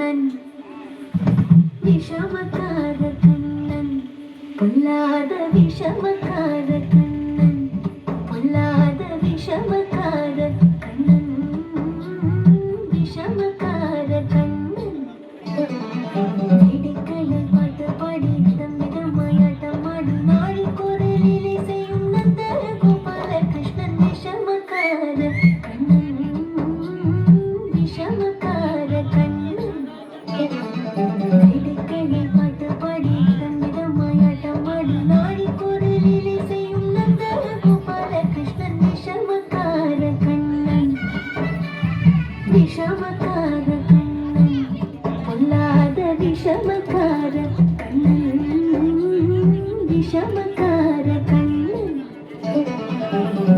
கண்ணன் விஷமக்கார கண்ணன் பொல்லாத விஷமக்கார கண்ணன் பொல்லாத விஷமக்கார கண்ணன் விஷமக்கார கண்ணன் வேடிக்கையில் பாட்டு பாடி தம்மிடமாயாட்டமாடி நாடி குரலிலே செய்யும் நந்த கோபால கிருஷ்ணன் விஷமக்கார கண்ணன் விஷமக்கார கண்ணன் வேடிக்கையில் பாட்டு பாடி தம்மிடமாயாட்டமாடி நாடி குரலிலே செய்யும் நந்த கோபால கிருஷ்ணன் விஷமக்கார கண்ணன் விஷமக்கார கண்ணன் பொல்லாத விஷமக்கார கண்ணன் விஷமக்கார கண்ணன்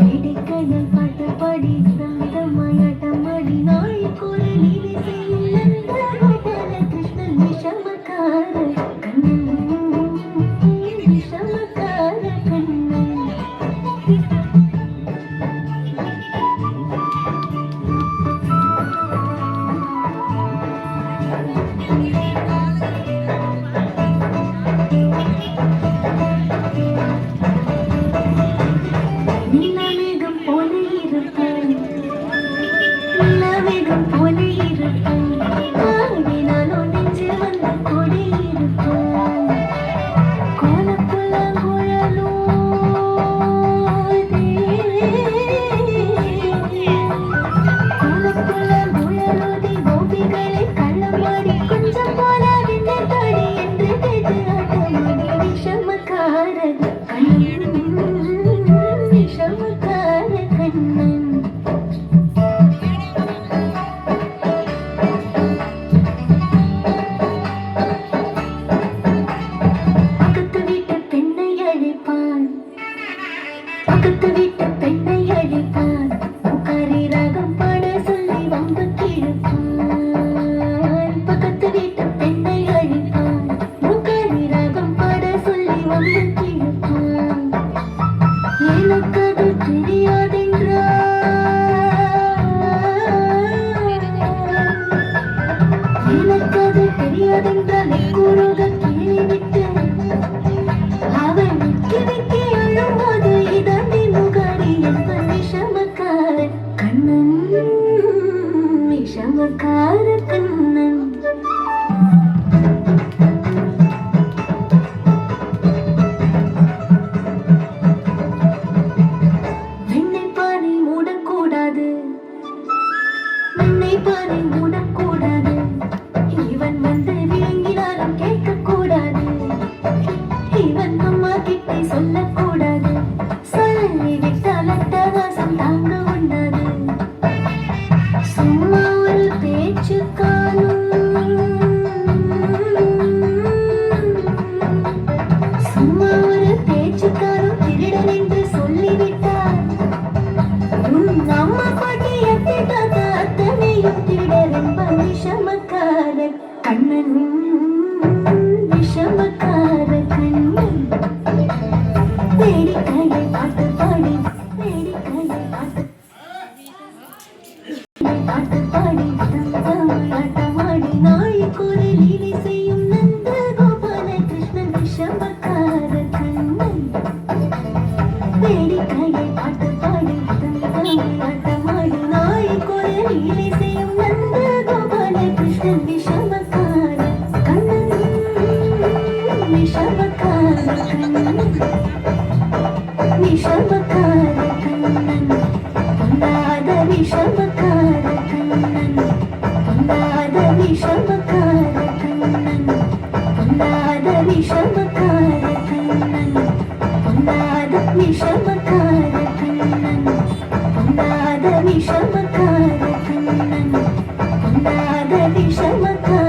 வேடிக்கையில் பாட்டு பாடி தம்மிடமாயாட்டமாடி நாடி குரலிலே செய்யும் நந்த கோபால கிருஷ்ணன் விஷமக்கார கண்ணன் விஷமக்கார கண்ணன் நிலவேகம் போல இருப்பான் நிலவேகம் போல இருப்பான் ஆடினாலும் நெஞ்சு வந்த கொடி இருப்பான் கோலப்புள்ள குழலோ கோலப்புள்ள குழலோதி கோபிகளை கள்ளமாடி கொஞ்சம் போல விண்ணை தாடி என்று கேட்டு ஆட்டமாடி விஷமக்கார கண்ணன் விஷமக்கார கண்ணன் பக்கத்து வீட்டு பெண்ணை அழைப்பான் பக்கத்து வீட்டு பெண்ணை அழைப்பான் உக்காரி ராகம் பாட சொல்லி வம்புக்கு இழுப்பான் பக்கத்து வீட்டு பெண்ணை அழைப்பான் உக்காரி ராகம் பாட சொல்லி வம்புக்கு இழுப்பான் எனக்கு அது தெரியாதென்றால் கூறுக கேள்விவிட்டு அவன் விக்கி விக்கி அழும்போது இதாண்டி முகாரி என்பன் விஷமக்கார கண்ணன் விஷமக்கார கண்ணன் வெண்ணை பானை மூடக்கூடாது வெண்ணை பானை மூடக்கூடாது இவன் வந்து விளங்கினாலும் கேட்கக்கூடாது இவன் அம்மா கிட்டே சொல்லக்கூடாது சொல்லி விட்டால் அட்டகாசம் தாங்க உண்டாது சும்மா ஒரு பேச்சு காணும் சும்மா ஒரு பேச்சு காணும் திருடன் என்று சொல்லிவிட்டார் அம்மா பாட்டி எத்தி தாத்தா அத்தனையும் திருடர் என்பன் விஷமக்கார கண்ணன் விஷமக்கார கண்ணன் வேடிக்கையை பாட்டு பாடி வேடிக்கையை பாட்டு பாட்டு பாடி தம்மாட்டமாடி நாய் குரலிலே செய்யும் நந்த கோபால கிருஷ்ணன் விஷமக்கார கண்ணன் வேடிக்கையை பாட்டு பாடி தம்மாட்டமாடி நாய் குரலிலே செய்யும் நந்த கோபால கிருஷ்ணன் விஷமக்கார கண்ணன் விஷமக்கார கண்ணன் விஷமக்கார கண்ணன் பொல்லாத விஷமக்கார கண்ணன் பொல்லாத விஷமக்கார கண்ணன் பொல்லாத விஷமக்கார கண்ணன் பொல்லாத விஷமக்கார கண்ணன் பொல்லாத விஷமக்கார கண்ணன் பொல்லாத விஷமக்கார